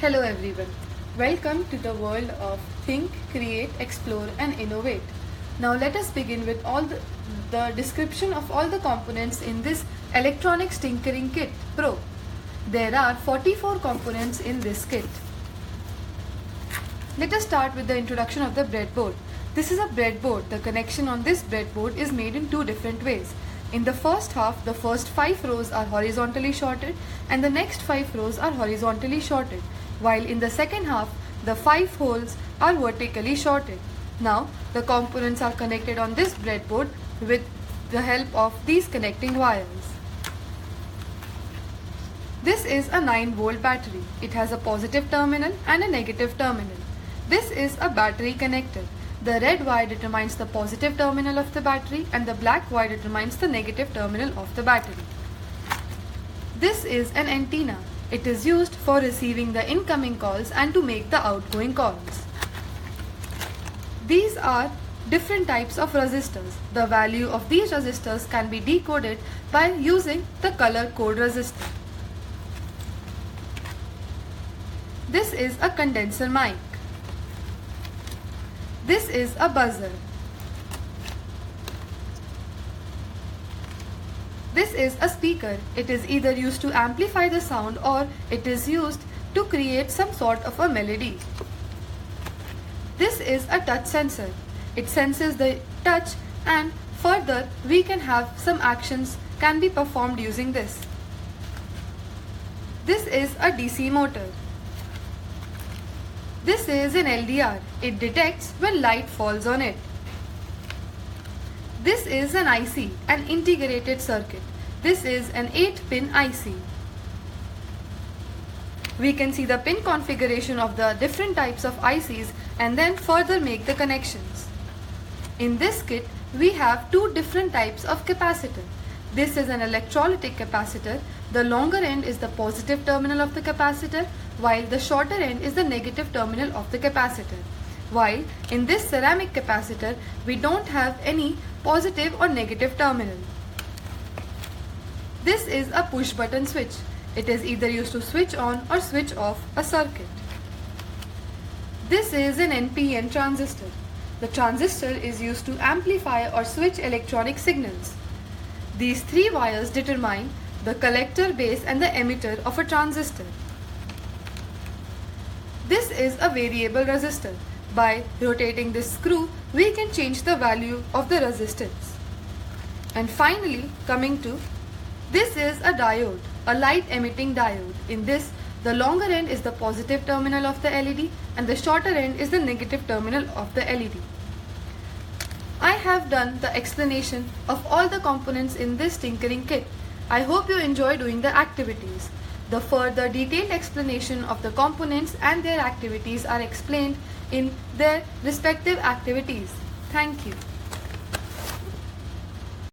Hello everyone. Welcome to the world of think, create, explore and innovate. Now let us begin with the description of all the components in this Electronics Tinkering Kit Pro. There are 44 components in this kit. Let us start with the introduction of the breadboard. This is a breadboard. The connection on this breadboard is made in two different ways. In the first half, the first 5 rows are horizontally shorted and the next 5 rows are horizontally shorted, while in the second half, the 5 holes are vertically shorted. Now, the components are connected on this breadboard with the help of these connecting wires. This is a 9-volt battery. It has a positive terminal and a negative terminal. This is a battery connector. The red wire determines the positive terminal of the battery and the black wire determines the negative terminal of the battery. This is an antenna. It is used for receiving the incoming calls and to make the outgoing calls. These are different types of resistors. The value of these resistors can be decoded by using the color code resistor. This is a condenser mic. This is a buzzer. This is a speaker. It is either used to amplify the sound or it is used to create some sort of a melody. This is a touch sensor. It senses the touch and further we can have some actions can be performed using this. This is a DC motor. This is an LDR. It detects when light falls on it. This is an IC, an integrated circuit. This is an 8-pin IC. We can see the pin configuration of the different types of ICs and then further make the connections. In this kit, we have two different types of capacitor. This is an electrolytic capacitor. The longer end is the positive terminal of the capacitor, while the shorter end is the negative terminal of the capacitor. While in this ceramic capacitor, we don't have any positive or negative terminal. This is a push button switch. It is either used to switch on or switch off a circuit. This is an Npn transistor. The transistor is used to amplify or switch electronic signals. These 3 wires determine the collector, base and the emitter of a transistor. This is a variable resistor. By rotating this screw, we can change the value of the resistance. And finally, coming to this is a diode, a light emitting diode. In this, the longer end is the positive terminal of the LED and the shorter end is the negative terminal of the LED. I have done the explanation of all the components in this tinkering kit. I hope you enjoy doing the activities. The further detailed explanation of the components and their activities are explained in their respective activities. Thank you.